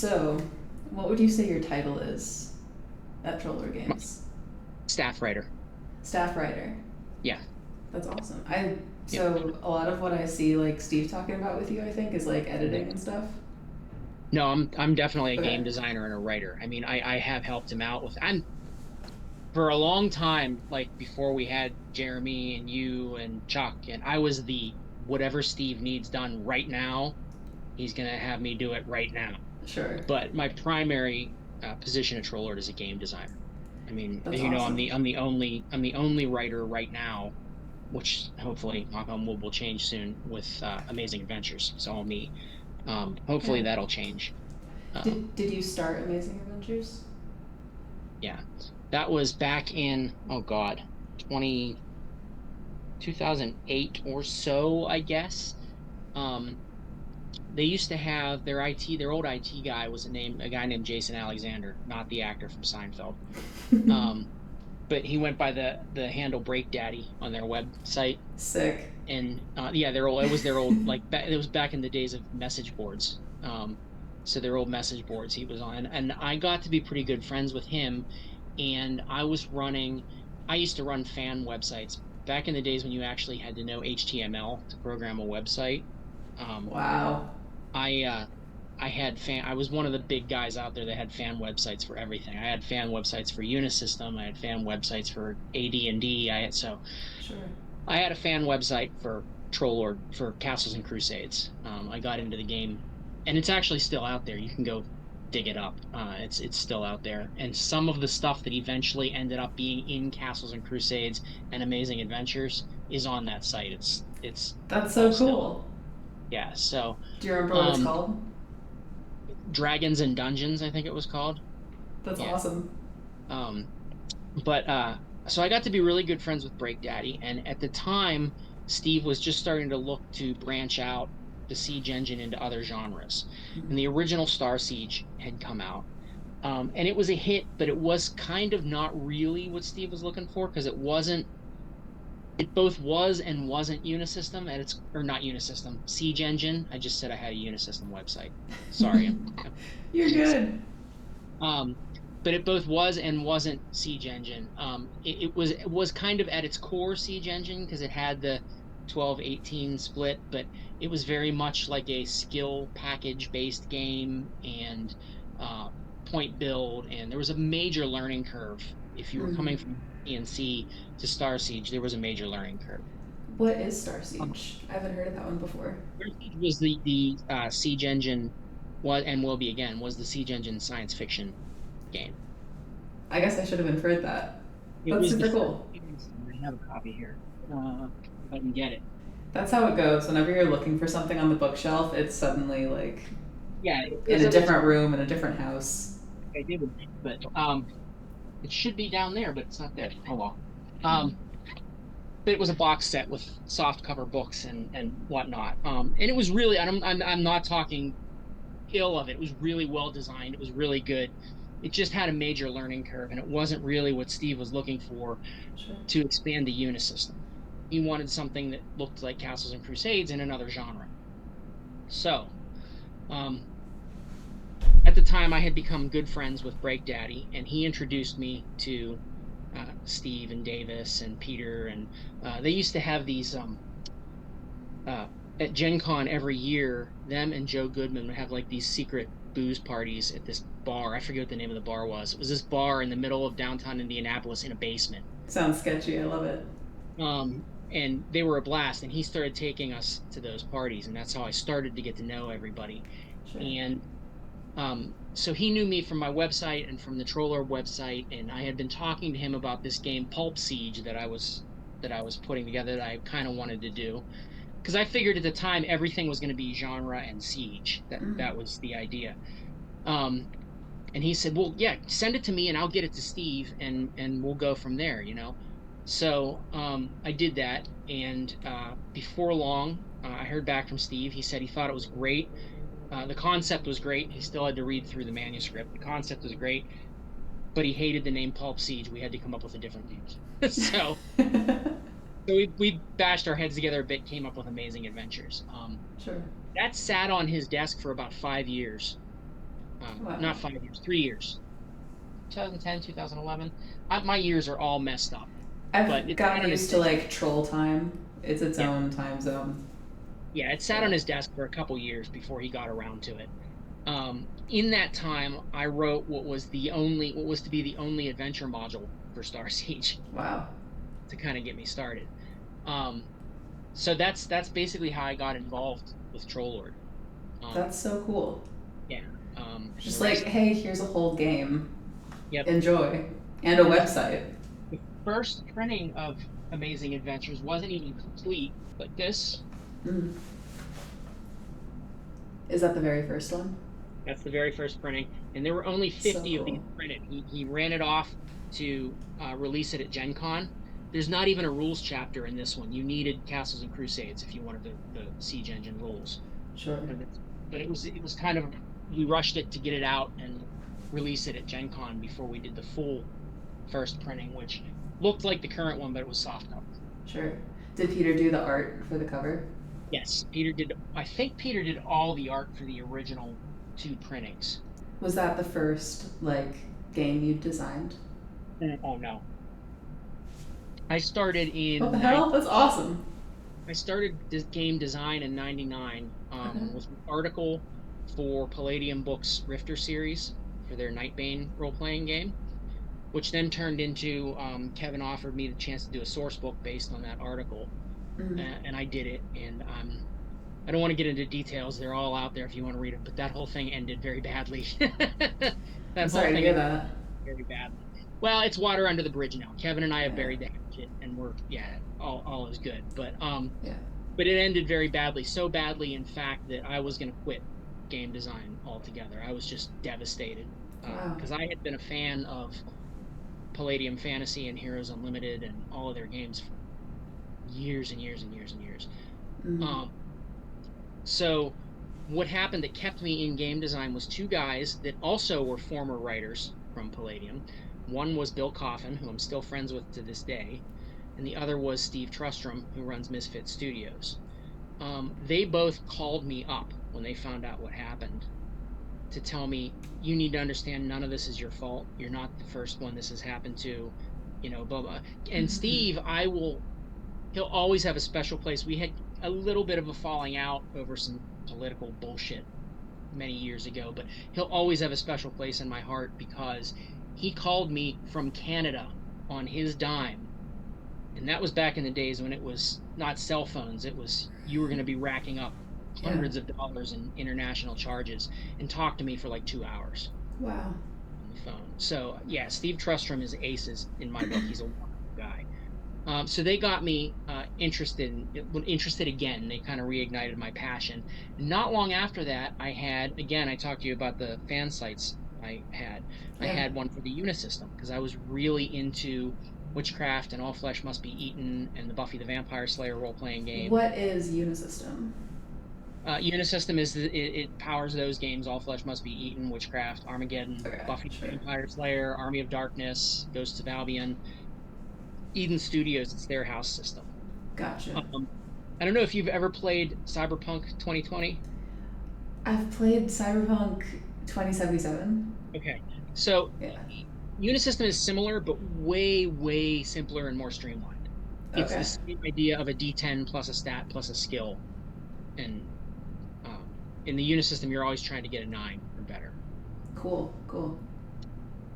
So, what would you say your title is at Troller My Games? staff writer. Staff writer. Yeah. That's awesome. I Yep. so a lot of what I see like Steve talking about with you, I think, is like Mhm. editing and stuff. No, I'm definitely a Okay. game designer and a writer. I mean, I have helped him out with, and for a long time, like before we had Jeremy and you and Chuck, and I was the whatever Steve needs done right now, he's gonna have me do it right now. Sure. But my primary position at Trollord is a game designer. I mean, That's as you know, awesome. I'm the only writer right now, which hopefully, knock on wood, will change soon with Amazing Adventures. It's all me. Yeah. Hopefully that'll change. Did you start Amazing Adventures? Yeah, that was back in, oh God, 20 2008 or so, I guess. Um, they used to have their old IT guy was a guy named Jason Alexander, not the actor from Seinfeld. Um, but he went by the handle Break Daddy on their website. Sick. And yeah, it was their old, like, it was back in the days of message boards. So their old message boards he was on, and I got to be pretty good friends with him. And I used to run fan websites back in the days when you actually had to know HTML to program a website. Um, Wow. I I was one of the big guys out there that had fan websites for everything. I had fan websites for Unisystem. I had fan websites for AD&D. Sure. I had a fan website for Trollord for Castles and Crusades. I got into the game, and it's actually still out there. You can go dig it up. It's still out there, and some of the stuff that eventually ended up being in Castles and Crusades and Amazing Adventures is on that site. It's That's all so still up. cool. Yeah. So, Do you remember what it's um, called? Dragons and Dungeons, I think it was called. That's Yeah. awesome. Um, but so I got to be really good friends with Break Daddy, and at the time, Steve was just starting to look to branch out the Siege engine into other genres. And the original Star Siege had come out. And it was a hit, but it was kind of not really what Steve was looking for because it both was and wasn't Unisystem at its, or not Unisystem, Siege Engine. I just said I had a Unisystem website. Sorry, I'm You're good. Um, but it both was and wasn't Siege Engine. It was kind of at its core Siege Engine because it had the 12-18 split, but it was very much like a skill package based game and uh, point build, and there was a major learning curve. If you were coming from PNC to Star Siege, there was a major learning curve. What is Star Um, Siege? I haven't heard of that one before. Star Siege was the Siege Engine, was and will be again, was the Siege Engine science fiction game. I guess I should have inferred that. It That's was the super first cool. game. I have a copy here. If I can get it. That's how it goes. Whenever you're looking for something on the bookshelf, it's suddenly like Yeah, in as a I was, different room in a different house. I did, but it should be down there, but it's not there. Oh well. Um, but it was a box set with soft cover books and whatnot. And it was really, I'm not talking ill of it. It was really well designed. It was really good. It just had a major learning curve, and it wasn't really what Steve was looking for Sure. to expand the Unisystem. He wanted something that looked like Castles and Crusades in another genre. So, um, at the time, I had become good friends with Break Daddy, and he introduced me to Steve and Davis and Peter, and they used to have these uh, at Gen Con every year. Them and Joe Goodman would have like these secret booze parties at this bar. I forget what the name of the bar was. It was this bar in the middle of downtown Indianapolis in a basement. Sounds sketchy. I love it. And they were a blast. And he started taking us to those parties, and that's how I started to get to know everybody. Sure. And so he knew me from my website and from the Troller website, and I had been talking to him about this game Pulp Siege that I was putting together that I kind of wanted to do because I figured at the time everything was going to be genre and siege. That was the idea. Um, and he said, "Well, yeah, send it to me, and I'll get it to Steve, and we'll go from there." So I did that, and before long, I heard back from Steve. He said he thought it was great. The concept was great. He still had to read through the manuscript. The concept was great, but he hated the name Pulp Siege. We had to come up with a different name. so so we bashed our heads together a bit, came up with Amazing Adventures. Sure. That sat on his desk for about 5 years. Wow. Not 5 years, 3 years. 2010, 2011. My years are all messed up, but I've it sat gotten on his used to desk. like troll time. It's its Yeah, own time zone. yeah, it sat on Yeah. his desk for a couple years before he got around to it. In that time, I wrote what was to be the only adventure module for Star Siege Wow. to kind of get me started. Um, so that's basically how I got involved with Trollord. Um, That's so cool. yeah. And the Just like, rest, hey, here's a whole game. yep. Enjoy. And a And website. the first printing of Amazing Adventures wasn't even complete, but this, Mm. Is that the very first one? that's the very first printing, and there were only So 50 of these cool. printed. He ran it off to release it at Gen Con. There's not even a rules chapter in this one. You needed Castles and Crusades if you wanted the Siege Engine rules. Sure. But it was kind of, we rushed it to get it out and release it at Gen Con before we did the full first printing, which looked like the current one, but it was soft cover. Sure. Did Peter do the art for the cover? Yes, Peter did. I think Peter did all the art for the original two printings. Was that the first like game you designed? Oh no. I started What the in hell? That's awesome. I started this game design in '99 Okay. with an article for Palladium Books Rifter series for their Nightbane role-playing game, which then turned into Kevin offered me the chance to do a source book based on that article, Mm. and I did it. And I don't want to get into details; they're all out there if you want to read them. But that whole thing ended very badly. I'm That whole sorry to thing hear ended that. very badly. Well, it's water under the bridge now. Kevin and I have Yeah. buried the hatchet, and we're yeah, all is good. Yeah. But it ended very badly, so badly, in fact, that I was going to quit game design altogether. I was just devastated Wow. because I had been a fan of Palladium Fantasy and Heroes Unlimited and all of their games for years and years and years and years. Mm. Um, so what happened that kept me in game design was two guys that also were former writers from Palladium. One was Bill Coffin, who I'm still friends with to this day, and the other was Steve Trustrom, who runs Misfit Studios. They both called me up when they found out what happened to tell me, you need to understand none of this is your fault. You're not the first one this has happened to, blah, blah. And Mm-hmm. Steve, he'll always have a special place. We had a little bit of a falling out over some political bullshit many years ago, but he'll always have a special place in my heart because he called me from Canada on his dime. And that was back in the days when it was not cell phones. It was, you were going to be racking up Yeah. hundreds of dollars in international charges and talk to me for like 2 hours Wow. on the phone. So yeah, Steve Trustrom is aces in my book. He's a wonderful guy. So they got me interested again. They kind of reignited my passion. Not long after that, I talked to you about the fan sites I Yeah. had one for the Unisystem because I was really into witchcraft and All Flesh Must Be Eaten and the Buffy the Vampire Slayer role-playing game. What is Unisystem? Unisystem it powers those games: All Flesh Must Be Eaten, Witchcraft, Armageddon, Okay. Buffy the Sure. Vampire Slayer, Army of Darkness, Ghosts of Albion. Eden Studios, it's their house system. Gotcha. Um, I don't know if you've ever played Cyberpunk 2020. I've played Cyberpunk 2077. Okay, so Yeah. Unisystem is similar, but way, way simpler and more streamlined. It's the Okay. same idea of a D10 plus a stat plus a skill, and in the Unisystem, you're always trying to get a 9 or better. Cool. Cool.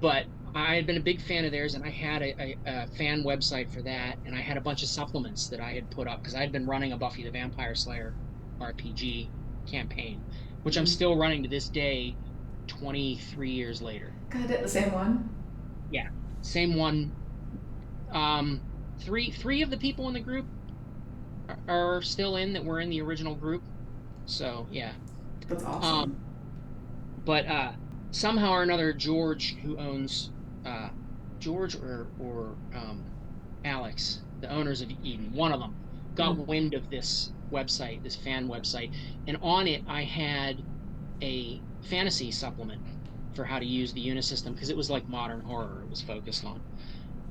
But I had been a big fan of theirs, and I had a fan website for that, and I had a bunch of supplements that I had put up because I had been running a Buffy the Vampire Slayer RPG campaign, which I'm Mm. still running to this day, 23 years later. Got it. The same one. Yeah, same one. Three of the people in the group are still in that were in the original group. So yeah. That's awesome. Um, but somehow or another, George, who owns George or Alex, the owners of Eden, one of them got Mm. wind of this website, this fan website, and on it I had a fantasy supplement for how to use the Unisystem because it was like modern horror it was focused on.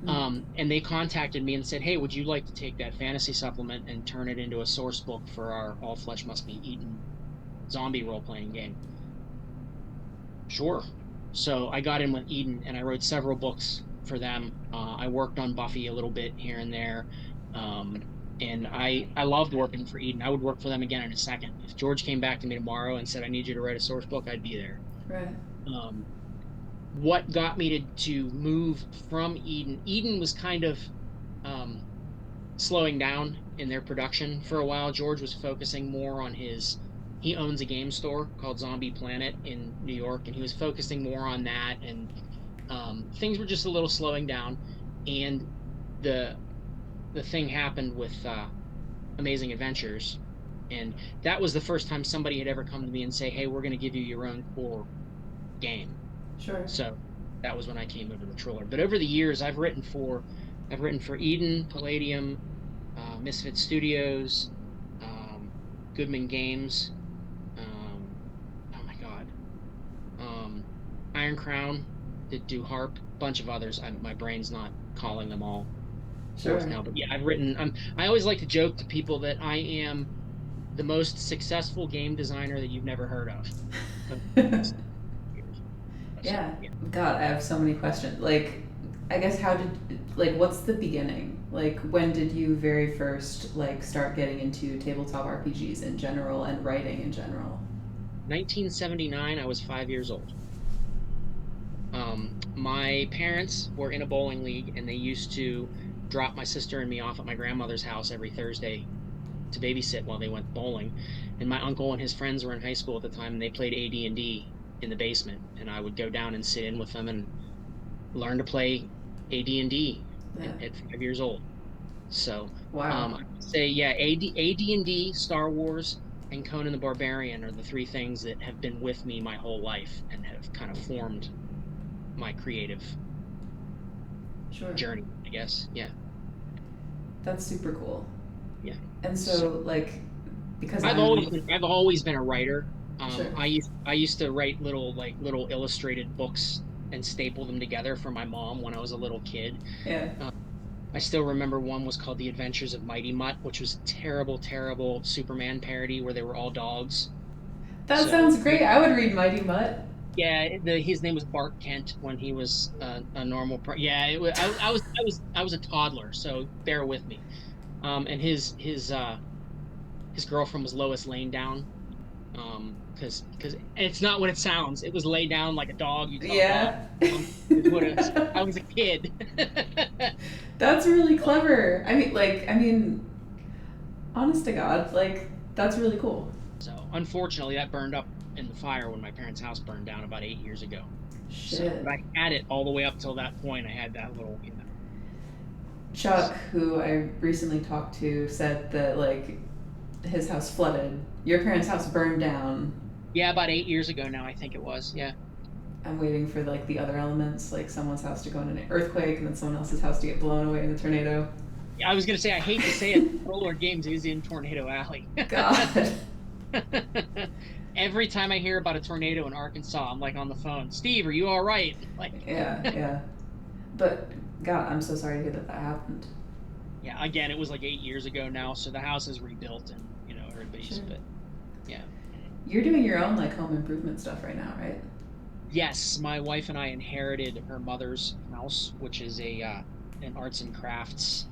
Mm. And they contacted me and said, "Hey, would you like to take that fantasy supplement and turn it into a source book for our All Flesh Must Be Eaten zombie role playing game?" Sure. So I got in with Eden and I wrote several books for them. I worked on Buffy a little bit here and there. Um, and I loved working for Eden. I would work for them again in a second. If George came back to me tomorrow and said, I need you to write a source book, I'd be there. Right. Um, what got me to move from Eden? Eden was kind of um, slowing down in their production for a while. George was focusing more on he owns a game store called Zombie Planet in New York, and he was focusing more on that. And things were just a little slowing down. And the the thing happened with Amazing Adventures, and that was the first time somebody had ever come to me and say, "Hey, we're going to give you your own core game." Sure. So that was when I came over to Troller. But over the years, I've written for Eden, Palladium, Misfit Studios, Goodman Games. Oh my God, Iron Crown did do Harp, bunch of others. My brain's not calling them all forth Sure. now, but yeah, I've written. I always like to joke to people that I am the most successful game designer that you've never heard of. So Yeah. yeah. God, I have so many questions. Like, I guess what's the beginning? Like, when did you very first, like, start getting into tabletop RPGs in general and writing in general? 1979, I was 5 years old. My parents were in a bowling league and they used to drop my sister and me off at my grandmother's house every Thursday to babysit while they went bowling. And my uncle and his friends were in high school at the time and they played AD&D in the basement. And I would go down and sit in with them and learn to play AD&D Yeah. at 5 years old. So Wow. I would say, yeah, AD&D, Star Wars, and Conan the Barbarian are the three things that have been with me my whole life and have kind of formed my creative Sure. journey, I guess. Yeah, That's super cool. yeah. And So so, like, because I've always been a writer. Sure. I used to write little illustrated books and staple them together for my mom when I was a little kid. Yeah. Uh, I still remember one was called The Adventures of Mighty Mutt, which was a terrible, terrible Superman parody where they were all dogs. That So sounds great. I would read Mighty Mutt. yeah, his name was Bart Kent when he was a normal. Yeah, I was a toddler, so bear with me. And his girlfriend was Lois Lane Down. Because it's not what it sounds. It was lay down like a dog. You tell a dog. Yeah. Is what it is. I was a kid. That's really clever. Honest to God, like, that's really cool. So unfortunately, that burned up in the fire when my parents' house burned down about 8 years ago. So, Shit. but I had it all the way up till that point. I had that little, Chuck, who I recently talked to, said that, like, his house flooded. Your parents' house burned down. Yeah, about 8 years ago now, I think it was. Yeah. I'm waiting for, like, the other elements, like someone's house to go in an earthquake and then someone else's house to get blown away in a tornado. I was gonna say I hate to say it, Roller Games is in Tornado Alley. God. Every time I hear about a tornado in Arkansas, I'm like on the phone. Steve, are you all right? Like, Yeah, yeah. But, God, I'm so sorry to hear that happened. yeah. Again, it was like 8 years ago now, so the house is rebuilt and everybody's. Sure. But yeah. You're doing your own, like, home improvement stuff right now, right? Yes, my wife and I inherited her mother's house, which is an arts and crafts.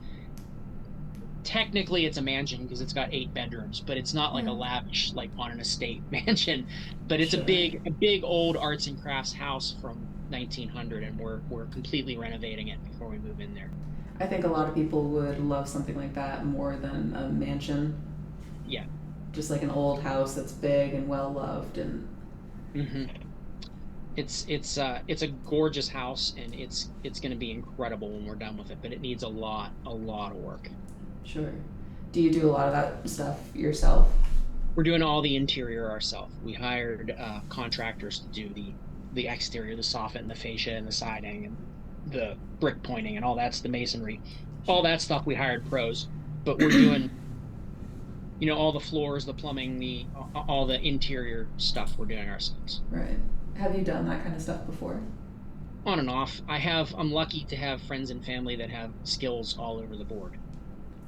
Technically, it's a mansion because it's got 8 bedrooms, but it's not like a Yeah. lavish, like on an estate mansion. But it's Sure. a big old arts and crafts house from 1900, and we're completely renovating it before we move in there. I think a lot of people would love something like that more than a mansion. Yeah. Just like an old house that's big and well loved and hmm it's a gorgeous house, and it's going to be incredible when we're done with it. But it needs a lot of work. sure. Do you do a lot of that stuff yourself? We're doing all the interior ourselves. We hired contractors to do the exterior, the soffit and the fascia and the siding and the brick pointing and all that's the masonry. All that stuff we hired pros, but we're doing all the floors, the plumbing, the all the interior stuff we're doing ourselves. Right. Have you done that kind of stuff before? On and off. I'm lucky to have friends and family that have skills all over the board.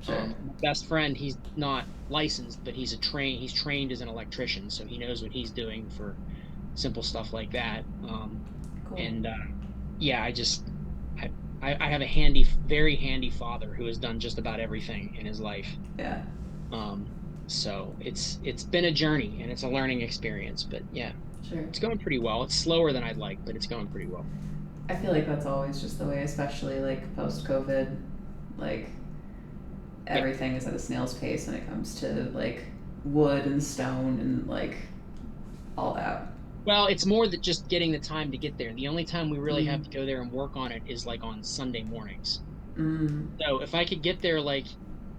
Sure. My best friend, he's not licensed, but he's trained as an electrician, so he knows what he's doing for simple stuff like that. Cool. And yeah, I, I have a handy, very handy father who has done just about everything in his life. Yeah. Um, so it's been a journey and it's a learning experience, but yeah, Sure. it's going pretty well. It's slower than I'd like, but it's going pretty well. I feel like that's always just the way, especially like post COVID. Like Yep. everything is at a snail's pace when it comes to like wood and stone and like all that. Well, it's more that just getting the time to get there. The only time we really Mm. have to go there and work on it is like on Sunday mornings. Mm. So if I could get there like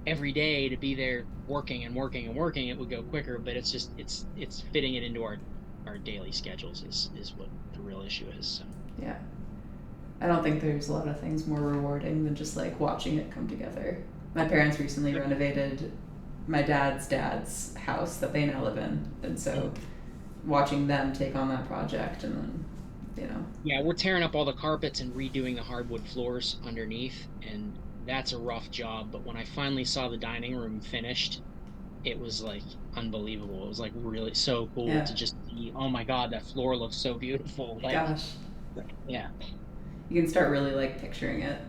every day to be there working and working and working, it would go quicker. But it's just it's fitting it into our daily schedules is what the real issue is. So Yeah. I don't think there's a lot of things more rewarding than just like watching it come together. My parents recently yep. renovated my dad's house that they now live in, and so watching them take on that project and then, you know, Yeah, we're tearing up all the carpets and redoing the hardwood floors underneath, and that's a rough job. But when I finally saw the dining room finished, it was like unbelievable. It was like really so cool yeah, to just see, oh my God, that floor looks so beautiful. Like, gosh, yeah, you can start really like picturing it.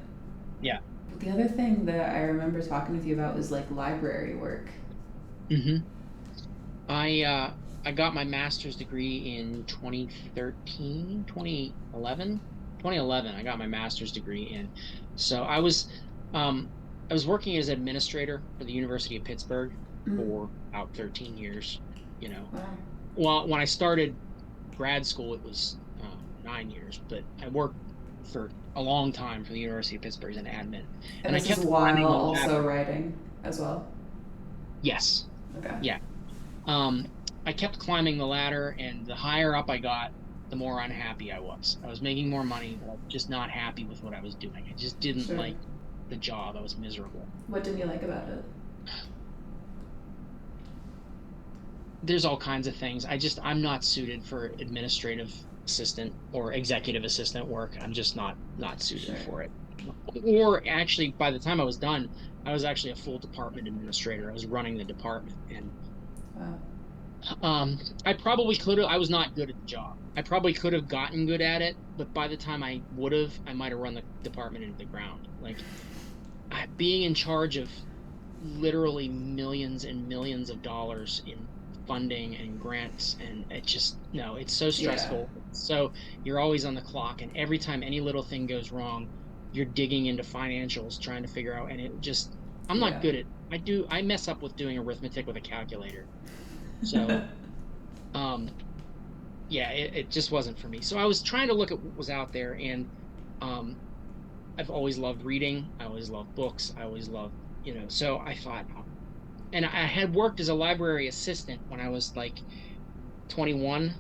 yeah. The other thing that I remember talking with you about was like library work. hmm I uh I got my master's degree in 2013, 2011. 2011 I got my master's degree in. So um I was working as an administrator for the University of Pittsburgh Mm. for about 13 years, you know. Wow. Well, when I started grad school it was 9 years, but I worked for a long time for the University of Pittsburgh as an admin. And And I this is kept while climbing the also ladder. writing as well. Yes. Okay. Yeah. Um, I kept climbing the ladder, and the higher up I got, the more unhappy I was. I was making more money, but I was just not happy with what I was doing. I just didn't Sure. like the job. I was miserable. What didn't you like about it? There's all kinds of things. I'm not suited for administrative assistant or executive assistant work. I'm just not suited Sure. for it. Or actually, by the time I was done, I was actually a full department administrator. I was running the department, and Wow. I probably could have. I was not good at the job. I probably could have gotten good at it, but by the time I would have, I might have run the department into the ground. Like being in charge of literally millions and millions of dollars in funding and grants, and it just no, it's so Yeah. stressful. So you're always on the clock, and every time any little thing goes wrong, you're digging into financials trying to figure out. And it just, I'm not Yeah. good at. I mess up with doing arithmetic with a calculator. So um yeah, it just wasn't for me. So I was trying to look at what was out there, and um, I've always loved reading. I always loved books. I always loved, so I thought, and I had worked as a library assistant when I was like 21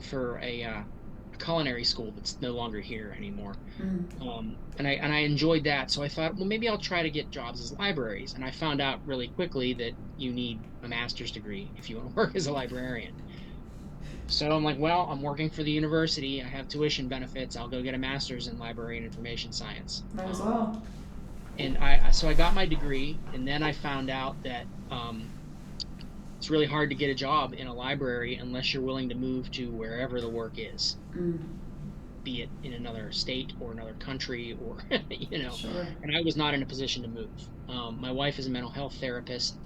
for a culinary school that's no longer here anymore. Mm. And I enjoyed that. So I thought, well, maybe I'll try to get jobs as libraries. And I found out really quickly that you need a master's degree if you want to work as a librarian. So I'm like, well, I'm working for the university. I have tuition benefits. I'll go get a master's in library and information science. Might as well. And so I got my degree, and then I found out that it's really hard to get a job in a library unless you're willing to move to wherever the work is, Mm. be it in another state or another country or, Sure. and I was not in a position to move. My wife is a mental health therapist,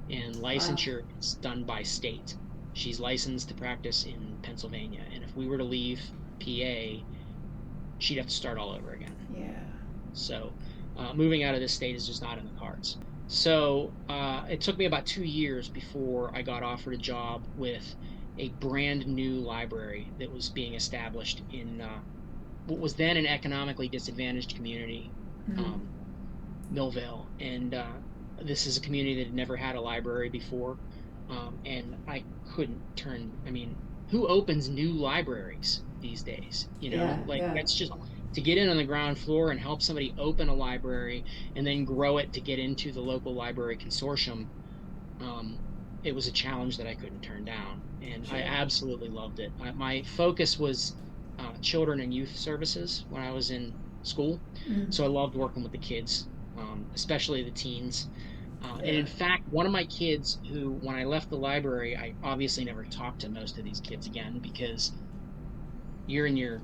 and Wow. licensure is done by state. She's licensed to practice in Pennsylvania, and if we were to leave PA, she'd have to start all over again. Yeah. So moving out of this state is just not in the cards. So it took me about 2 years before I got offered a job with a brand new library that was being established in what was then an economically disadvantaged community, Mm. um, Millville. And this is a community that had never had a library before. And I couldn't I mean, who opens new libraries these days? Yeah. Like Yeah. that's just to get in on the ground floor and help somebody open a library and then grow it to get into the local library consortium. Um, it was a challenge that I couldn't turn down, and I Sure. absolutely loved it. My focus was children and youth services when I was in school, Mm. so I loved working with the kids, especially the teens. And Yeah. in fact, one of my kids who, when I left the library, I obviously never talked to most of these kids again because you're in your,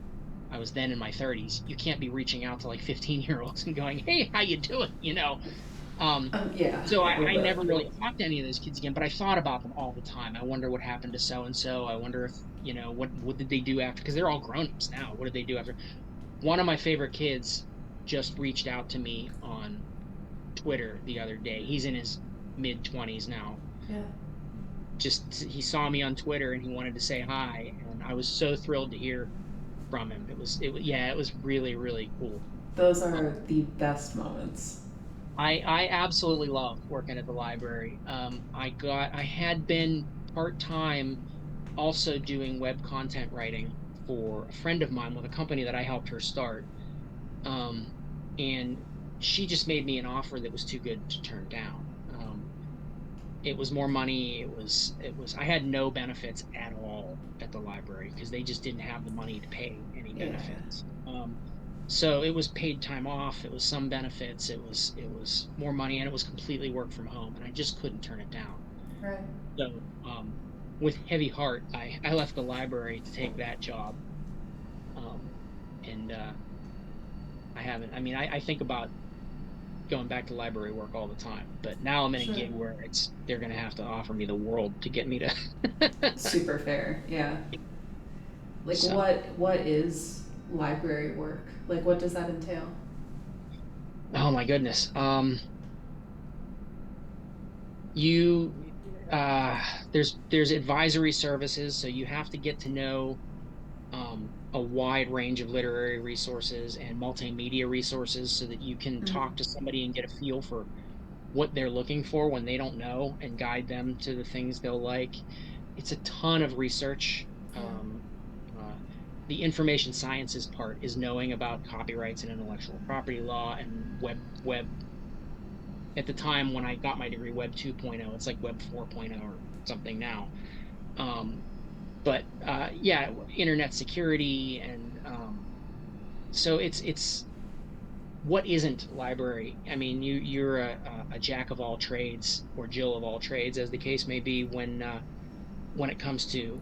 I was then in my 30s. You can't be reaching out to like 15-year-olds and going, "Hey, how you doing?" Um, Yeah, so a little I bit. never really talked to any of those kids again, but I thought about them all the time. I wonder what happened to so and so. I wonder if, what did they do after? Because they're all grown-ups now. What did they do after? One of my favorite kids just reached out to me on Twitter the other day. He's in his mid 20s now. Yeah. Just he saw me on Twitter and he wanted to say hi, and I was so thrilled to hear from him. Yeah, it was really really cool. Those Uh, are the best moments. I absolutely love working at the library. I had been part-time also doing web content writing for a friend of mine with a company that I helped her start. Um, and she just made me an offer that was too good to turn down. It was more money. I had no benefits at all at the library because they just didn't have the money to pay any Yeah. benefits. So it was paid time off. It was some benefits. It was more money, and it was completely work from home, and I just couldn't turn it down. Right. So with heavy heart, I left the library to take that job. Um, and I haven't. I mean, I think about going back to library work all the time, but now I'm in a Sure. gig where they're going to have to offer me the world to get me to. Super fair. Yeah. Like So, what is library work? Like what does that entail? oh my goodness. You there's advisory services, so you have to get to know a wide range of literary resources and multimedia resources so that you can Mm. talk to somebody and get a feel for what they're looking for when they don't know and guide them to the things they'll like. It's a ton of research. Yeah. Uh, the information sciences part is knowing about copyrights and intellectual property law and web. At the time when I got my degree, Web 2.0, it's like Web 4.0 or something now. Um, but yeah, internet security and so it's what isn't library? I mean, you're a jack of all trades or Jill of all trades, as the case may be, when it comes to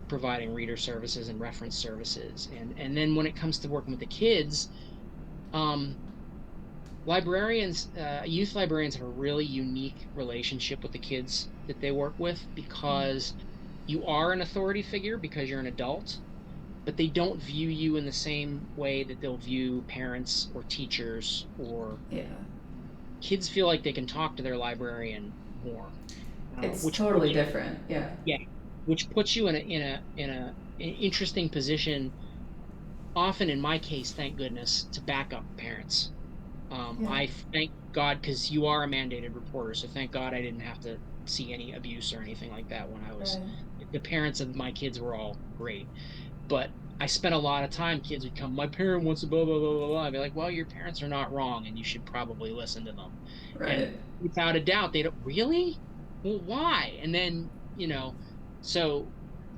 providing reader services and reference services, and then when it comes to working with the kids, um, youth librarians have a really unique relationship with the kids that they work with because you are an authority figure because you're an adult, but they don't view you in the same way that they'll view parents or teachers or Yeah. kids feel like they can talk to their librarian more, It's which totally puts you, different. Yeah. yeah, which puts you in an interesting position. Often, in my case, thank goodness, to back up parents. Yeah. I thank God because you are a mandated reporter, so thank God I didn't have to see any abuse or anything like that when I was. Right. The parents of my kids were all great, but I spent a lot of time. Kids would come, my parent wants to blah blah blah blah blah. I'd be like, well, your parents are not wrong, and you should probably listen to them. Right. And without a doubt, they don't really. Well, why? And then so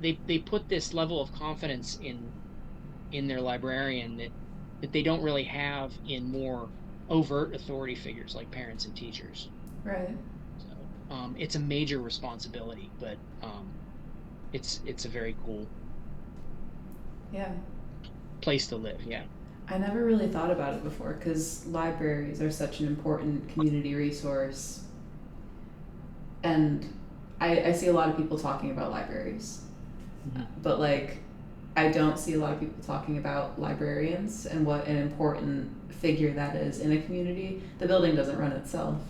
they put this level of confidence in their librarian that they don't really have in more overt authority figures like parents and teachers. Right. So it's a major responsibility, but it's a very cool Yeah. place to live. Yeah. I never really thought about it before because libraries are such an important community resource. And I see a lot of people talking about libraries, Mhm. but like, I don't see a lot of people talking about librarians and what an important figure that is in a community. The building doesn't run itself,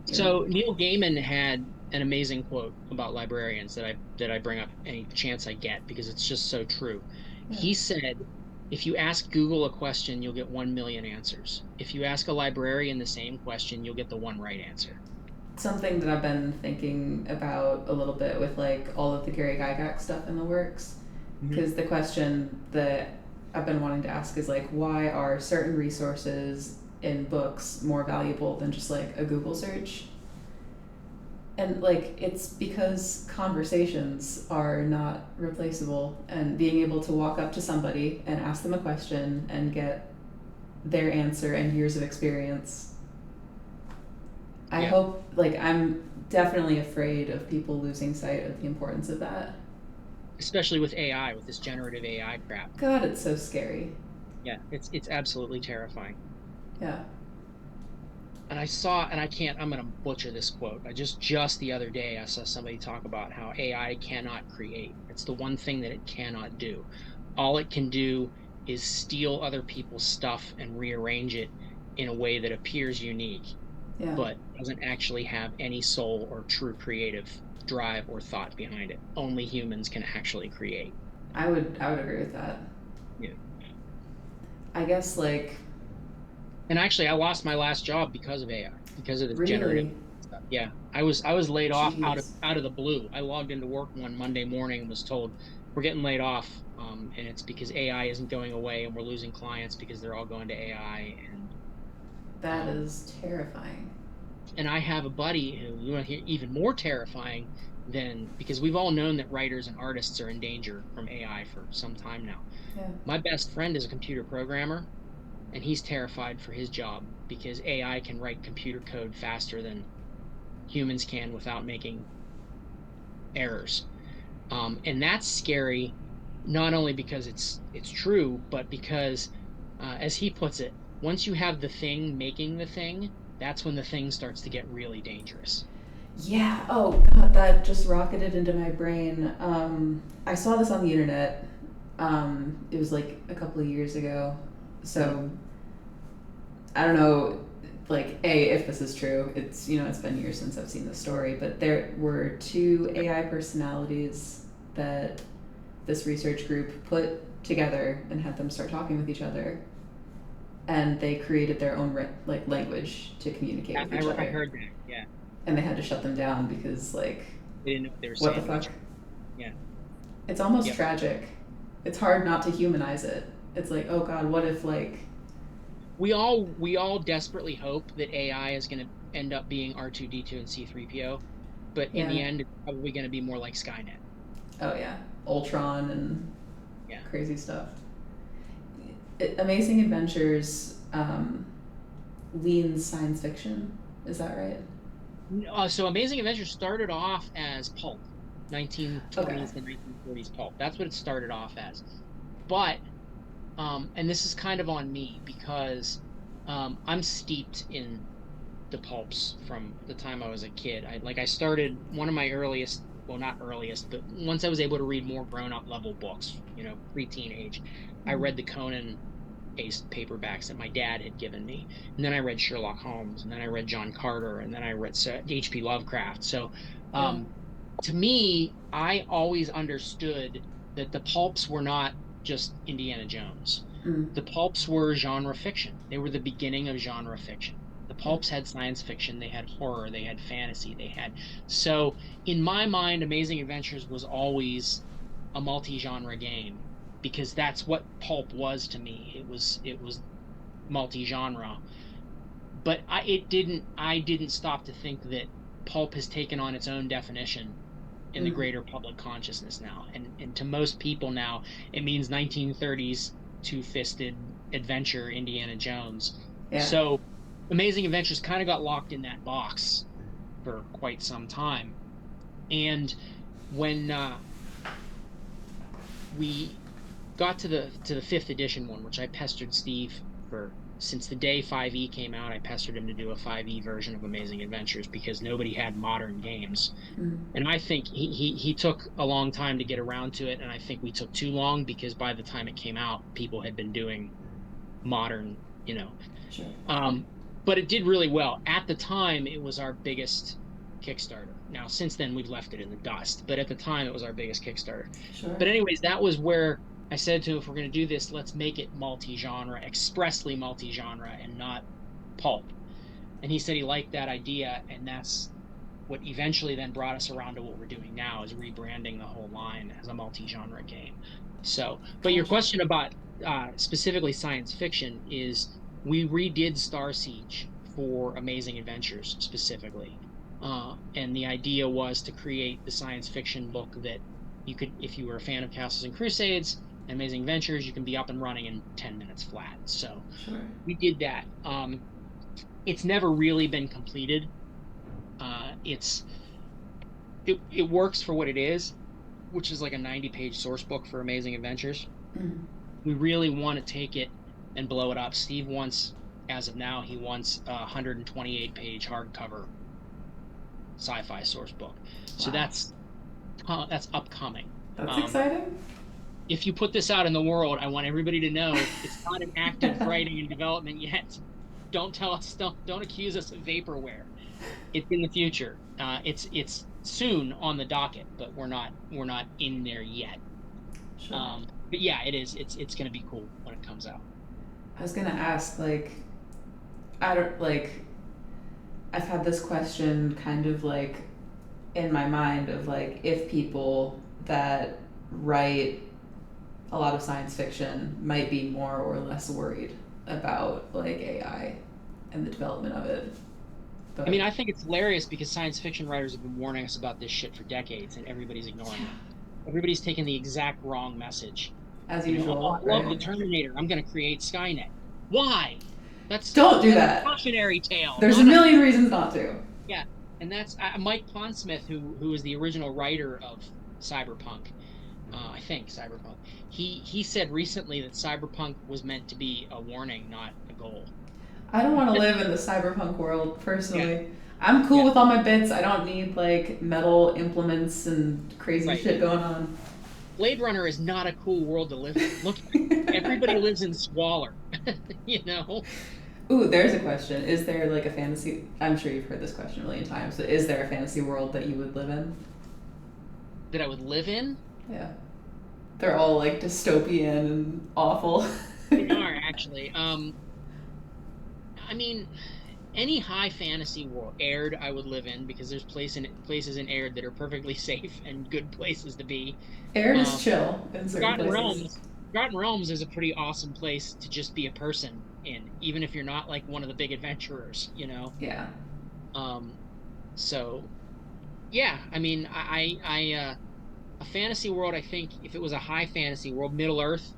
you know? So Neil Gaiman had an amazing quote about librarians that I bring up any chance I get because it's just so true. Yeah. He said, if you ask Google a question, you'll get 1 million answers. If you ask a librarian the same question, you'll get the one right answer. Something that I've been thinking about a little bit with like all of the Gary Gygax stuff in the works. Mhm. Because the question that I've been wanting to ask is like, why are certain resources in books more valuable than just like a Google search? And like, it's because conversations are not replaceable, and being able to walk up to somebody and ask them a question and get their answer and years of experience, I Yeah, hope, like, I'm definitely afraid of people losing sight of the importance of that. especially with AI, with this generative AI crap. God, it's so scary. Yeah, it's absolutely terrifying. Yeah. And I saw, and I can't, I'm going to butcher this quote. I just the other day, I saw somebody talk about how AI cannot create. It's the one thing that it cannot do. All it can do is steal other people's stuff and rearrange it in a way that appears unique, Yeah. but doesn't actually have any soul or true creative drive or thought behind it. Only humans can actually create. I would agree with that. Yeah. I guess, like, And actually, I lost my last job because of AI, because of this generative really, stuff. Yeah, I was laid off jeez. out of the blue. I logged into work one Monday morning and was told we're getting laid off, and it's because AI isn't going away, and we're losing clients because they're all going to AI. That Um, is terrifying. and I have a buddy who you want to hear even more terrifying than because we've all known that writers and artists are in danger from AI for some time now. Yeah. My best friend is a computer programmer and he's terrified for his job because AI can write computer code faster than humans can without making errors. And that's scary, not only because it's true, but because, as he puts it, once you have the thing making the thing, that's when the thing starts to get really dangerous. Yeah. Oh, God, that just rocketed into my brain. I saw this on the internet. It was like a couple of years ago. Mm. So I don't know, like, A, if this is true. It's, it's been years since I've seen the story, but there were two AI personalities that this research group put together and had them start talking with each other. And they created their own like language to communicate with each I other. heard that. Yeah, And they had to shut them down because, like, they didn't know what they were what the saying to fuck? each other. Yeah. It's almost Yep. tragic. It's hard not to humanize it. It's like, oh God, what if, like, We all desperately hope that AI is going to end up being R2D2 and C3PO, but in yeah, the end, it's probably going to be more like Skynet. oh yeah, Ultron and Yeah. crazy stuff. Amazing Adventures leans science fiction. Is that right? So Amazing Adventures started off as pulp, Okay. 1920s to 1940s pulp. That's what it started off as. But and this is kind of on me because I'm steeped in the pulps from the time I was a kid. I started one of my earliest, well, not earliest, but once I was able to read more grown-up level books, pre-teen age, I Mm-hmm. read the Conan ace paperbacks that my dad had given me. And then I read Sherlock Holmes, and then I read John Carter, and then I read H.P. Lovecraft. So Yeah. um, to me, I always understood that the pulps were not just Indiana Jones. Mm. The pulps were genre fiction. They were the beginning of genre fiction. The Yeah. pulps had science fiction, they had horror, they had fantasy, they had. So in my mind, Amazing Adventures was always a multi-genre game because that's what pulp was to me. It was multi-genre, but I didn't stop to think that pulp has taken on its own definition in the Mm. greater public consciousness now. And to most people now, it means 1930s two-fisted adventure Indiana Jones. Yeah. So Amazing Adventures kind of got locked in that box for quite some time. And when we got to the fifth edition one, which I pestered Steve for since the day 5e came out. I pestered him to do a 5e version of Amazing Adventures because nobody had modern games, Mm. and I think he took a long time to get around to it, and I think we took too long because by the time it came out, people had been doing modern, you know. Sure. Um, but it did really well at the time. It was our biggest Kickstarter. Now, since then, we've left it in the dust, but at the time, it was our biggest Kickstarter. Sure. But anyways, that was where I said to him, if we're going to do this, let's make it multi-genre, expressly multi-genre, and not pulp. And he said he liked that idea, and that's what eventually then brought us around to what we're doing now is rebranding the whole line as a multi-genre game. So, but your Gotcha. question about specifically science fiction is we redid Star Siege for Amazing Adventures specifically. And the idea was to create the science fiction book that you could, if you were a fan of Castles and Crusades, Amazing Adventures, you can be up and running in 10 minutes flat. So Sure. we did that. It's never really been completed. It's it works for what it is, which is like a 90-page source book for Amazing Adventures. Mm. We really want to take it and blow it up. Steve wants, as of now, he wants a 128-page hardcover sci-fi source book. So Wow. that's upcoming. That's Um, exciting. if you put this out in the world, I want everybody to know it's not in active writing and development yet. Don't accuse us of vaporware. It's in the future. It's soon on the docket, but we're not in there yet. Sure. But yeah, it is. It's going to be cool when it comes out. I was gonna ask, like, I don't like. I've had this question kind of like in my mind of like if people that write a lot of science fiction might be more or less worried about like AI and the development of it. I mean, But I think it's hilarious because science fiction writers have been warning us about this shit for decades, and everybody's ignoring yeah, it. Everybody's taking the exact wrong message. as Oh, usual, I love the right? Terminator. I'm going to create Skynet. Why? Don't do That's a that. cautionary tale, There's a not a million reasons not to. yeah. And that's Mike Pondsmith, who is the original writer of Cyberpunk. I think Cyberpunk. He said recently that Cyberpunk was meant to be a warning, not a goal. I don't want to live in the cyberpunk world Yeah, personally. I'm cool yeah, with all my bits. I don't need like metal implements and crazy right. shit going on. Blade Runner is not a cool world to live in. Look, everybody lives in squalor, you know, Ooh, there's a question. Is there like a fantasy? I'm sure you've heard this question a million times. But is there a fantasy world that you would live in? that I would live in. Yeah, they're all like dystopian and awful. They are actually. I mean, any high fantasy world, Aired, I would live in because there's places in Aired that are perfectly safe and good places to be. Air is Um, chill in certain Forgotten places. Realms, Forgotten Realms is a pretty awesome place to just be a person in, even if you're not like one of the big adventurers, you know. Yeah. Um, so yeah, I mean, a fantasy world. I think if it was a high fantasy world, Middle Earth,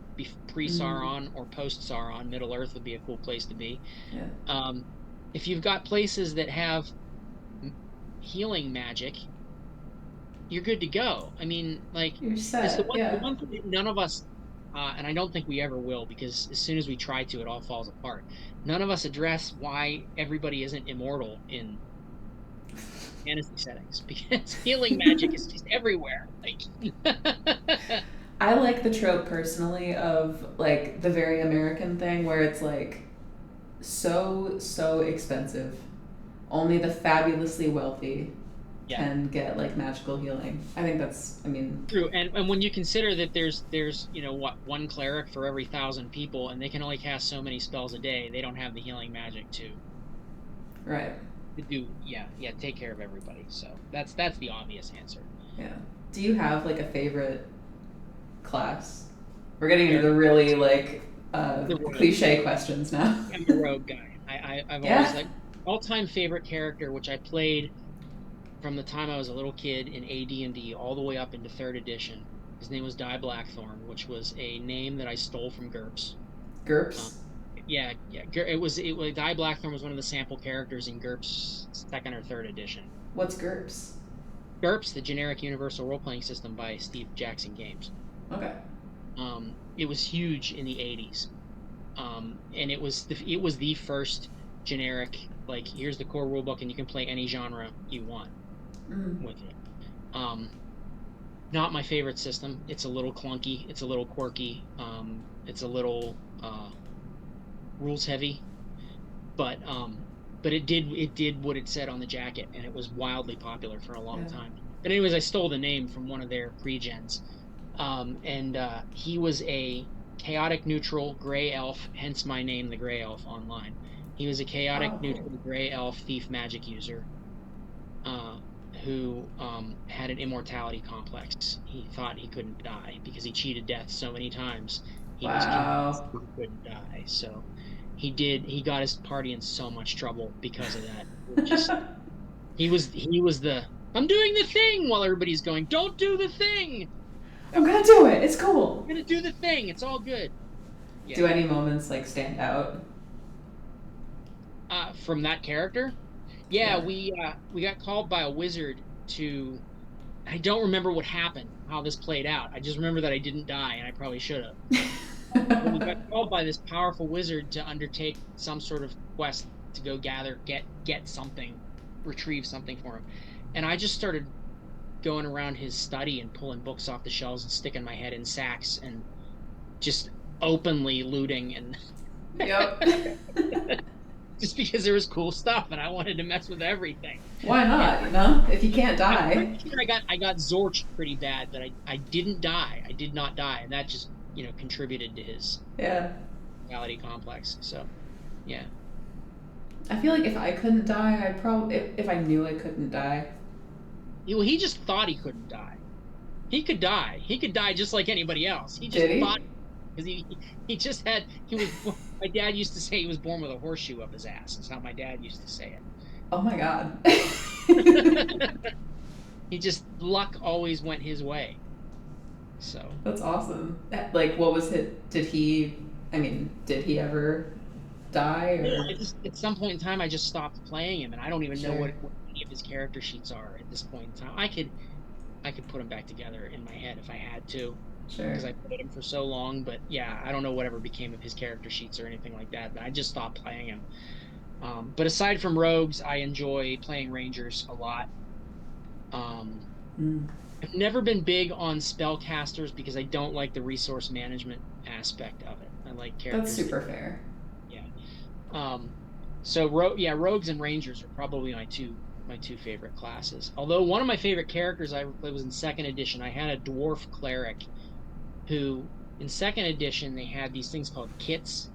pre Mm, Sauron or post Sauron, Middle Earth would be a cool place to be. yeah. Um, if you've got places that have healing magic, you're good to go. I mean, like, You're it's the set. one the Yeah. one thing that none of us, and I don't think we ever will, because as soon as we try to, it all falls apart. None of us address why everybody isn't immortal in fantasy settings, because healing magic is just everywhere. Like, I like the trope personally of like the very American thing where it's like so expensive. Only the fabulously wealthy yeah, can get like magical healing. I think that's. I mean, true. And when you consider that there's what, one cleric for every 1,000 people, and they can only cast so many spells a day, they don't have the healing magic right. to do take care of everybody. So that's the obvious answer. Yeah. Do you have like a favorite class? We're getting into Very the really like the rogue. cliche questions now. I'm a rogue guy. I've always Yeah. like all-time favorite character, which I played from the time I was a little kid in AD&D all the way up into third edition. His name was Di Blackthorn, which was a name that I stole from GURPS. Um, GURPS. yeah. It was Di Blackthorn was one of the sample characters in GURPS second or third edition. What's GURPS? GURPS, the generic universal role-playing system by Steve Jackson Games. Okay. It was huge in the 80s. And it was the first generic, like, here's the core rulebook and you can play any genre you want Mm. with it. Um, Not my favorite system. It's a little clunky. It's a little quirky. It's a little rules heavy, but it did what it said on the jacket, and it was wildly popular for a long Yeah. time. But anyways, I stole the name from one of their pre-gens, and he was a chaotic neutral gray elf, hence my name, the Gray Elf online. He was a chaotic Oh, cool. neutral gray elf thief magic user, uh, who had an immortality complex. He thought he couldn't die because he cheated death so many times. He was convinced Wow. he couldn't die. So he got his party in so much trouble because of that. It just he was the I'm doing the thing while everybody's going, don't do the thing. I'm gonna do it. It's cool. I'm gonna do the thing. It's all good. Do Yeah. any moments like stand out? From that character, Yeah, Yeah. we got called by a wizard to. I don't remember what happened, how this played out. I just remember that I didn't die, and I probably should have. But we got called by this powerful wizard to undertake some sort of quest to go get something, retrieve something for him. And I just started going around his study and pulling books off the shelves and sticking my head in sacks and just openly looting and Yep. just because there was cool stuff and I wanted to mess with everything. Why And not? You know, if you can't I'm pretty die. sure I got zorched pretty bad, but I didn't die. I did not die, and that just contributed to his Yeah. reality complex. So yeah. I feel like if I couldn't die, I'd probably if I knew I couldn't die. Well, he just thought he couldn't die. He could die. He could die just like anybody else. He just Did thought he? because he just had he was my dad used to say he was born with a horseshoe up his ass. Is how my dad used to say Oh my god. it. He just luck always went his way. So That's awesome. Like, what was it? Did he? I mean, did he ever die or? at some point in time I just stopped playing him, and I don't even know Sure. what any of his character sheets are at this point in time. I could put them back together in my head if I had to, Sure. because I played him for so long. But yeah, I don't know whatever became of his character sheets or anything like that. I just stopped playing him. But aside from rogues, I enjoy playing rangers a lot. Um, Mm. I've never been big on spellcasters because I don't like the resource management aspect of it. I like That's characters that, super fair. yeah. Um, so yeah, rogues and rangers are probably my two favorite classes. Although one of my favorite characters I ever played was in second edition. I had a dwarf cleric who, in second edition, they had these things called kits,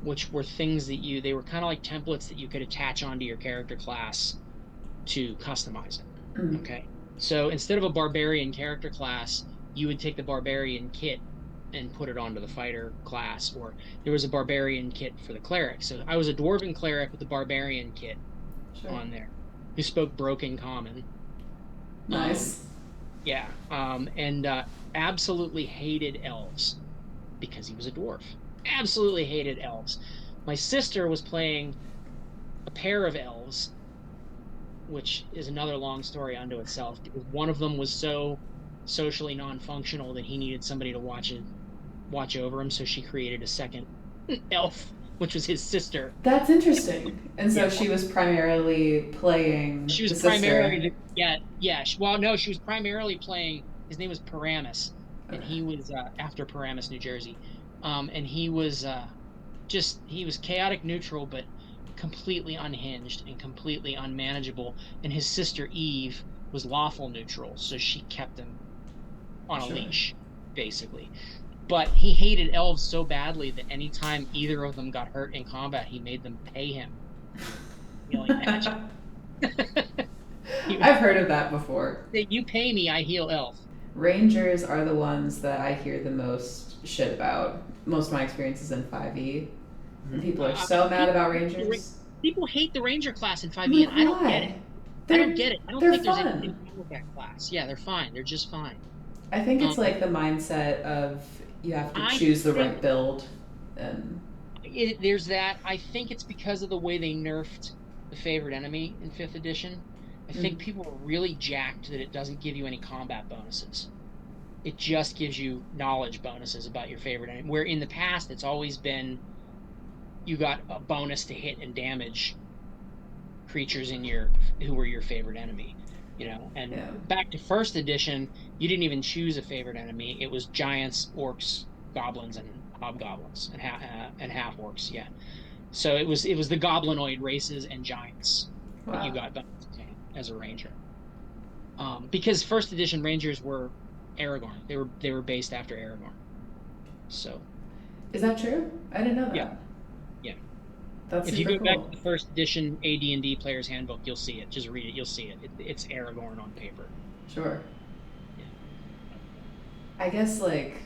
which were things that they were kind of like templates that you could attach onto your character class to customize it. Mm. Okay. So instead of a barbarian character class, you would take the barbarian kit and put it onto the fighter class, or there was a barbarian kit for the cleric. So I was a dwarven cleric with the barbarian kit Sure. on there, who spoke broken common. Um, Nice. yeah, and absolutely hated elves because he was a dwarf. Absolutely hated elves. My sister was playing a pair of elves, which is another long story unto itself, because one of them was so socially non-functional that he needed somebody to watch over him. So she created a second elf, which was his sister. That's interesting. And so Yeah, she was primarily playing she was the sister. primarily yeah. Well, no, she was primarily playing. His name was Paramus, and Okay. he was after Paramus, New Jersey, and he was chaotic neutral, but completely unhinged and completely unmanageable. And his sister Eve was lawful neutral, so she kept him on a Sure. leash, basically. But he hated elves so badly that anytime either of them got hurt in combat, he made them pay him healing magic. He would I've heard of that before. say, "You pay me, I heal elf." Rangers are the ones that I hear the most shit about. Most of my experiences in 5e. And people are so mad People about hate the Rangers. people hate the ranger class in I'm 5e, like, and I don't get it. why? I don't They're get it. I don't they're think there's anything fun. wrong with that class. Yeah, they're fine. They're just fine. I think it's Um, like the mindset of you have to I choose the think right build and there's that. I think it's because of the way they nerfed the favorite enemy in fifth edition. I mm, think people are really jacked that it doesn't give you any combat bonuses. It just gives you knowledge bonuses about your favorite enemy. Where in the past it's always been you got a bonus to hit and damage creatures in your who were your favorite enemy. And yeah. back to first edition, you didn't even choose a favorite enemy. It was giants, orcs, goblins, and hobgoblins and half orcs. Yeah. So it was the goblinoid races and giants that you Wow. got as a ranger. Because first edition rangers were Aragorn. They were based after Aragorn. So Is that true? I didn't know yeah, that. yeah. That's If you super go back to cool. the first edition AD&D Player's Handbook, you'll see it. Just read it. You'll see it. It's Aragorn on paper. Sure. Yeah. I guess like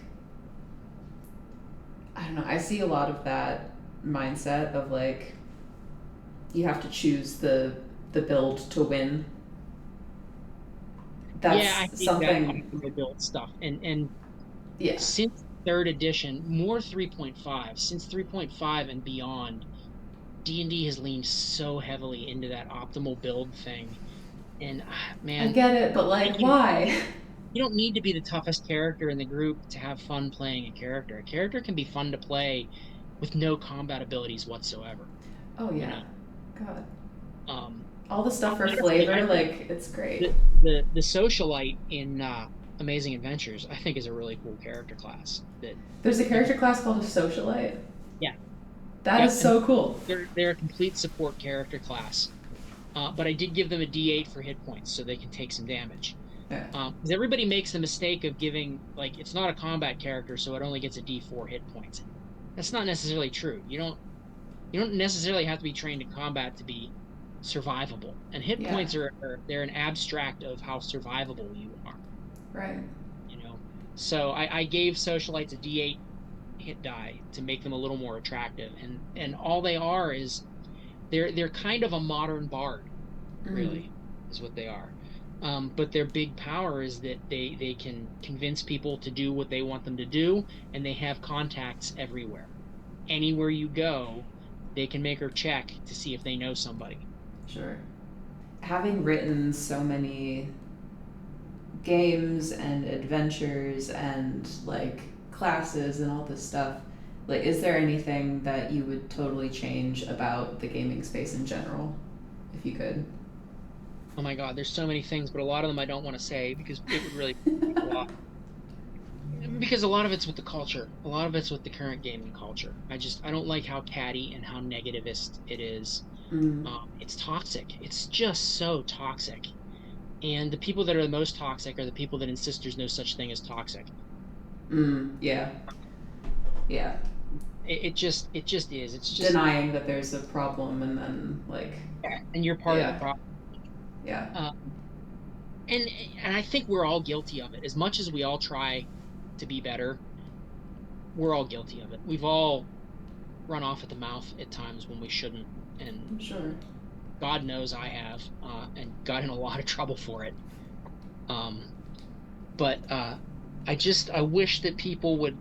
I don't know. I see a lot of that mindset of like you have to choose the build to win. Yeah, I That's hate that something. auto build stuff. And Yeah. since third edition, more 3.5, since 3.5 and beyond, D&D has leaned so heavily into that optimal build thing, and I man, get it, but like, why? you don't need to be the toughest character in the group to have fun playing a character. A character can be fun to play with no combat abilities whatsoever. Oh You yeah, know, God. um, All the stuff for honestly, I flavor, think like, it's great. the socialite in Amazing Adventures, I think, is a really cool character class. That There's a you, character class called a socialite. yeah, That yep, is and so cool. they're a complete support character class. But I did give them a D8 for hit points so they can take some damage. Yeah. Because everybody makes the mistake of giving, like, it's not a combat character, so it only gets a D4 hit points. That's not necessarily true. You don't necessarily have to be trained in combat to be survivable. And hit Yeah. points they're an abstract of how survivable you are. Right. So I gave socialites a D8 hit die to make them a little more attractive, and all they are is they're kind of a modern bard, Mm. really, is what they are. But their big power is that they can convince people to do what they want them to do, and they have contacts everywhere. Anywhere you go, they can make her check to see if they know somebody. Sure. Having written so many games and adventures and like classes and all this stuff, like, is there anything that you would totally change about the gaming space in general, if you could? Oh my God, there's so many things, but a lot of them I don't want to say because it would really people off. Because a lot of it's with the culture. A lot of it's with the current gaming culture. I don't like how catty and how negativist it is. Mm. It's toxic. It's just so toxic. And the people that are the most toxic are the people that insist there's no such thing as toxic. Yeah. Yeah. It just is. It's just, Denying that there's a problem and then like, and you're part of the yeah. problem. Yeah. Um, and and I think we're all guilty of it. As much as we all try to be better, we're all guilty of it. We've all run off at the mouth at times when we shouldn't, and I'm sure. God knows I have, and got in a lot of trouble for it. Um, but I wish that people would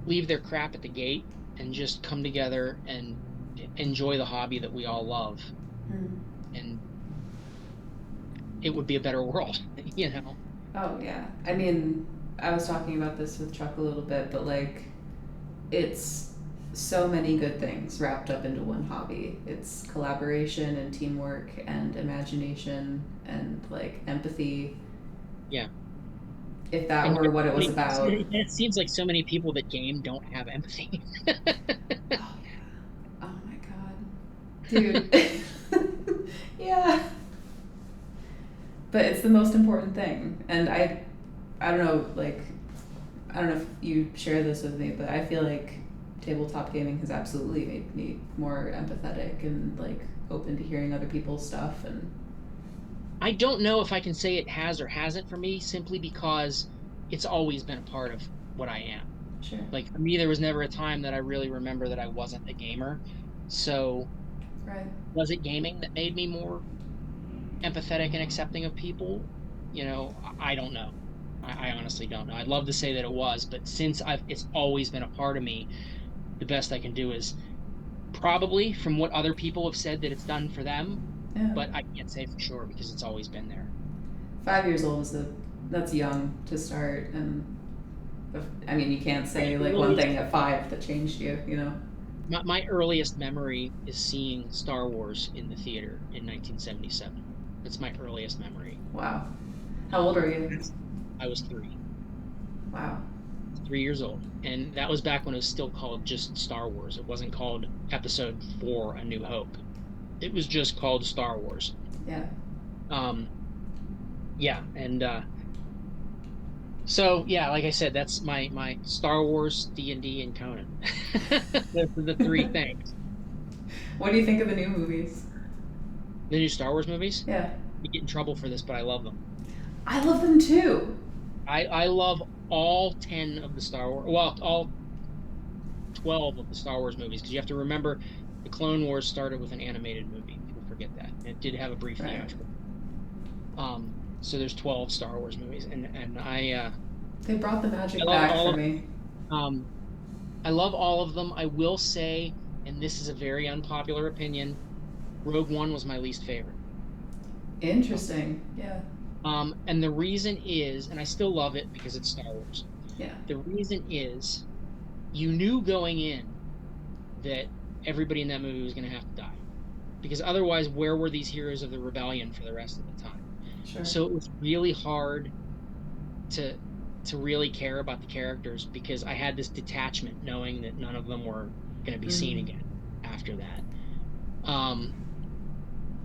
leave their crap at the gate and just come together and enjoy the hobby that we all love, Mm. and it would be a better world, you know. Oh yeah. I mean, I was talking about this with Chuck a little bit, but like, it's so many good things wrapped up into one hobby. It's collaboration and teamwork and imagination and like empathy. Yeah. If that And were what it was about. it seems like so many people that game don't have empathy. Oh yeah. Oh my god. Dude. Yeah. But it's the most important thing. And I don't know, like, I don't know if you share this with me, but I feel like tabletop gaming has absolutely made me more empathetic and like open to hearing other people's stuff. And I don't know if I can say it has or hasn't for me, simply because it's always been a part of what I am. sure. Like, for me, there was never a time that I really remember that I wasn't a gamer. So Right. was it gaming that made me more empathetic and accepting of people? I don't know. I honestly don't know. I'd love to say that it was, but since it's always been a part of me, the best I can do is probably from what other people have said that it's done for them, Yeah. but I can't say for sure because it's always been there. 5 years old that's young to start, and I mean, you can't say like one thing at 5 that changed you, you know. My earliest memory is seeing Star Wars in the theater in 1977. That's my earliest memory. Wow. How old are you? I was 3. Wow. 3 years old, and that was back when it was still called just Star Wars. It wasn't called Episode 4: A New Hope. It was just called Star Wars. Yeah. Yeah, and so yeah, like I said, that's my Star Wars, D&D, and Conan. Those are the 3 things. What do you think of the new movies? The new Star Wars movies? Yeah. You get in trouble for this, but I love them. I love them too. I love all 10 of the Star Wars, well, all 12 of the Star Wars movies, because you have to remember the Clone Wars started with an animated movie. People forget that. It did have a brief theatrical. So there's 12 Star Wars movies, and I They brought the magic back for me. I love all of them. I will say, and this is a very unpopular opinion, Rogue One was my least favorite. Interesting. Yeah. And the reason is, and I still love it because it's Star Wars. Yeah. The reason is, you knew going in that everybody in that movie was going to have to die, because otherwise, where were these heroes of the rebellion for the rest of the time? Sure. So it was really hard to really care about the characters, because I had this detachment knowing that none of them were going to be seen again after that.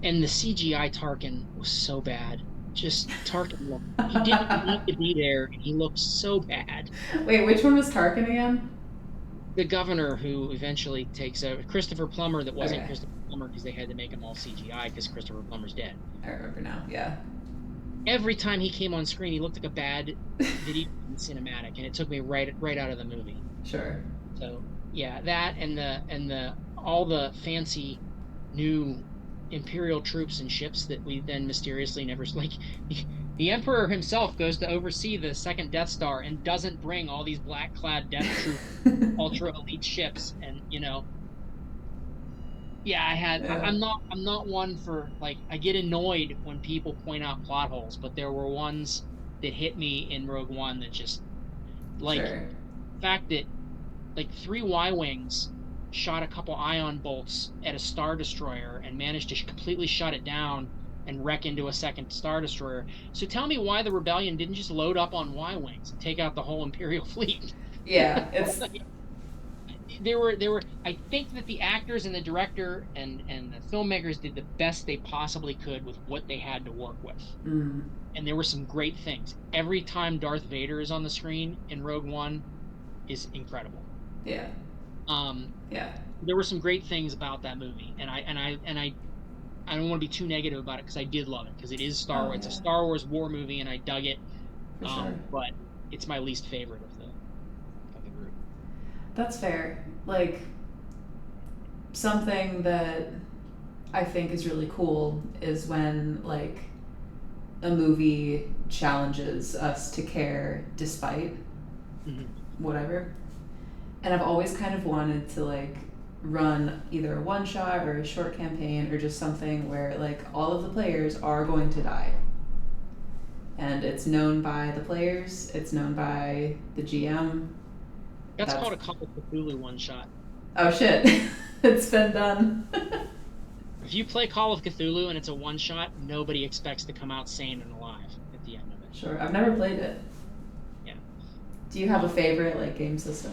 And the CGI Tarkin was so bad. Just Tarkin, he didn't need to be there, and he looked so bad. Wait, which one was Tarkin again? The governor who eventually takes over, Christopher Plummer, that wasn't Okay. Christopher Plummer because they had to make him all CGI because Christopher Plummer's dead. I remember now. Yeah. Every time he came on screen, he looked like a bad video cinematic, and it took me right out of the movie. Sure. So yeah, that and the all the fancy new Imperial troops and ships that we then mysteriously never, like, the Emperor himself goes to oversee the second Death Star and doesn't bring all these black clad Death Troop ultra elite ships, and Yeah. I'm not one for, like, I get annoyed when people point out plot holes, but there were ones that hit me in Rogue One that just, like, Sure. the fact that, like, 3 Y-wings shot a couple ion bolts at a Star Destroyer and managed to completely shut it down and wreck into a second Star Destroyer. So tell me why the Rebellion didn't just load up on Y-wings and take out the whole Imperial fleet. Yeah, it's There were I think that the actors and the director and the filmmakers did the best they possibly could with what they had to work with. And there were some great things. Every time Darth Vader is on the screen in Rogue One is incredible. Yeah. Yeah. There were some great things about that movie, and I don't want to be too negative about it, because I did love it, because it is Star Wars. Yeah. It's a Star Wars war movie, and I dug it. For sure. But it's my least favorite of the group. That's fair. Like, something that I think is really cool is when, like, a movie challenges us to care despite whatever. And I've always kind of wanted to, like, run either a one shot or a short campaign or just something where, like, all of the players are going to die. And it's known by the players, it's known by the GM. That's called a Call of Cthulhu one shot. Oh shit. It's been done. If you play Call of Cthulhu and it's a one shot, nobody expects to come out sane and alive at the end of it. Sure. I've never played it. Yeah. Do you have a favorite, like, game system?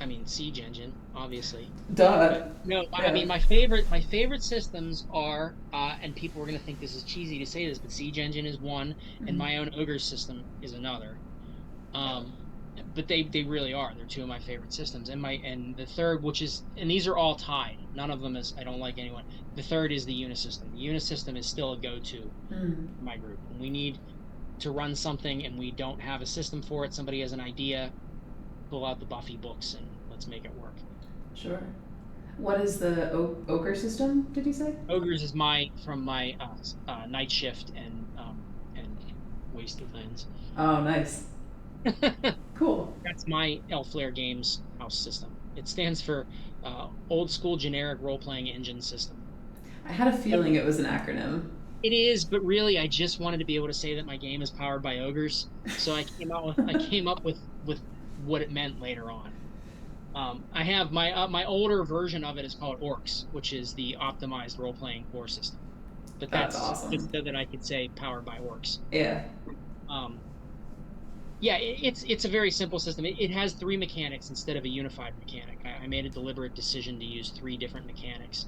I mean, Siege Engine, obviously. Duh. No, yeah. I mean, my favorite systems are, and people are going to think this is cheesy to say this, but Siege Engine is one, and my own Ogre system is another. But they really are. They're two of my favorite systems. And the third, and these are all tied. None of them is, I don't like anyone. The third is the Unisystem. The Unisystem is still a go-to for my group. When we need to run something and we don't have a system for it, somebody has an idea, pull out the Buffy books and let's make it work. Sure. What is the Ogre system, did you say? Ogres is from my Night Shift and Wasted Lands. Oh, nice. Cool. That's my Elflair Games house system. It stands for Old School Generic Role-Playing Engine System. I had a feeling it was an acronym. It is, but really, I just wanted to be able to say that my game is powered by ogres. So I came up with what it meant later on. I have my older version of it is called Orcs, which is the optimized role-playing core system. But that's awesome. Just so that I could say powered by orcs. Yeah. Yeah, it's a very simple system. It has 3 mechanics instead of a unified mechanic. I made a deliberate decision to use 3 different mechanics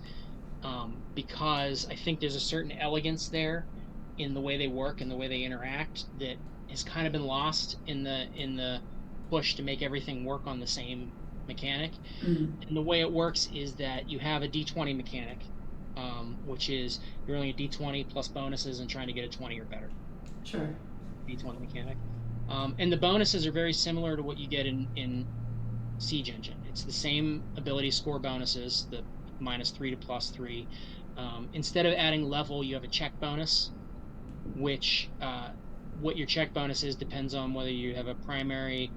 because I think there's a certain elegance there in the way they work and the way they interact that has kind of been lost in the push to make everything work on the same mechanic. And the way it works is that you have a D20 mechanic, which is you're rolling a D20 plus bonuses and trying to get a 20 or better. Sure. D20 mechanic. And the bonuses are very similar to what you get in Siege Engine. It's the same ability score bonuses, the -3 to +3. Instead of adding level, you have a check bonus, which what your check bonus is depends on whether you have a primary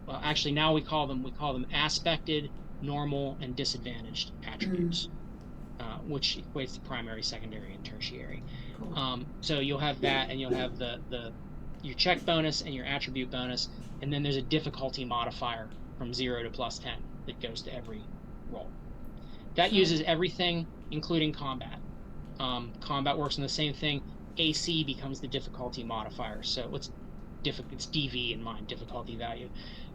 well, actually now we call them aspected, normal, and disadvantaged attributes, which equates to primary, secondary, and tertiary. Cool. So you'll have that, and you'll have your check bonus and your attribute bonus, and then there's a difficulty modifier from 0 to +10 that goes to every roll. That uses everything, including combat. Combat works on the same thing. AC becomes the difficulty modifier, so it's DV in mine, difficulty value,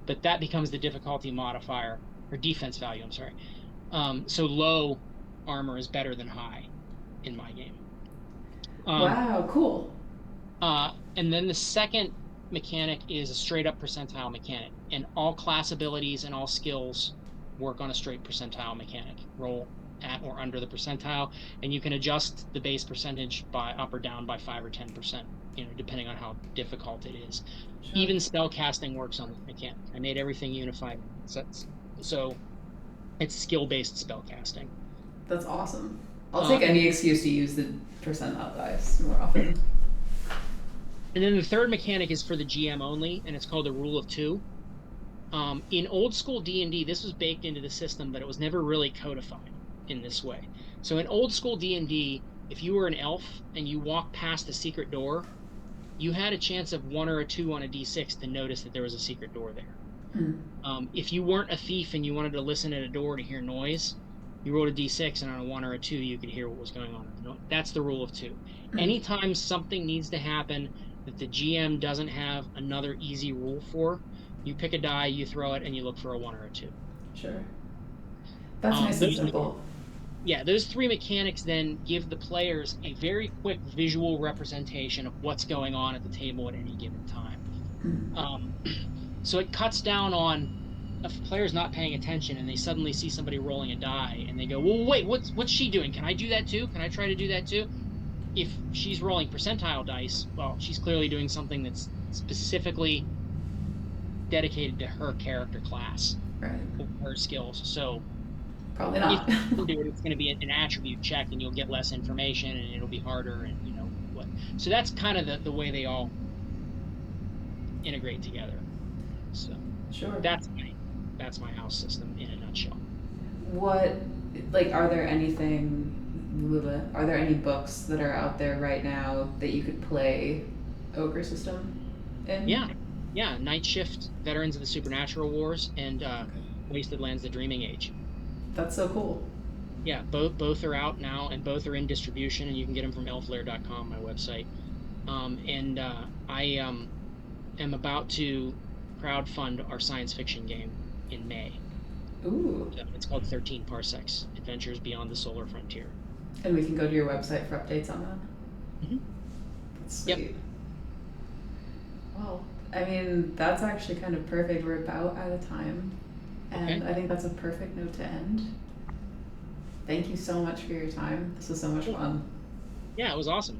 but that becomes the difficulty modifier, or defense value, I'm sorry. So low armor is better than high in my game. Wow, cool. And then the second mechanic is a straight up percentile mechanic, and all class abilities and all skills work on a straight percentile mechanic. Roll at or under the percentile, and you can adjust the base percentage by up or down by 5 or 10%, depending on how difficult it is. Sure. Even spell casting works on the mechanic. I made everything unified, so it's skill-based spell casting. That's awesome. I'll take any excuse to use the percentile dice more often. And then the third mechanic is for the GM only, and it's called the Rule of Two. In old school D&D, this was baked into the system, but it was never really codified in this way. So in old school D&D, if you were an elf and you walked past a secret door, you had a chance of 1 or a 2 on a d6 to notice that there was a secret door there. If you weren't a thief and you wanted to listen at a door to hear noise, you rolled a d6, and on a 1 or a 2, you could hear what was going on. That's the Rule of Two. Anytime something needs to happen that the GM doesn't have another easy rule for, you pick a die, you throw it, and you look for a 1 or a 2. Sure. That's nice and simple. Yeah, those 3 mechanics then give the players a very quick visual representation of what's going on at the table at any given time. So it cuts down on if a player's not paying attention and they suddenly see somebody rolling a die and they go, well, wait, what's she doing? Can I do that too? Can I try to do that too? If she's rolling percentile dice, well, she's clearly doing something that's specifically dedicated to her character class, right, her skills. So probably not. If you do it, it's going to be an attribute check, and you'll get less information, and it'll be harder, and what. So that's kind of the way they all integrate together. So sure, that's my house system in a nutshell. Are there any books that are out there right now that you could play Ogre system in? Yeah. Night Shift, Veterans of the Supernatural Wars, and Wasted Lands: The Dreaming Age. That's so cool. Yeah, both are out now, and both are in distribution, and you can get them from elflair.com, my website. I am about to crowdfund our science fiction game in May. Ooh. It's called 13 Parsecs, Adventures Beyond the Solar Frontier. And we can go to your website for updates on that? Mm-hmm. That's sweet. Yep. Well, I mean, that's actually kind of perfect. We're about out of time. And I think that's a perfect note to end. Thank you so much for your time. This was so much fun. Yeah, it was awesome.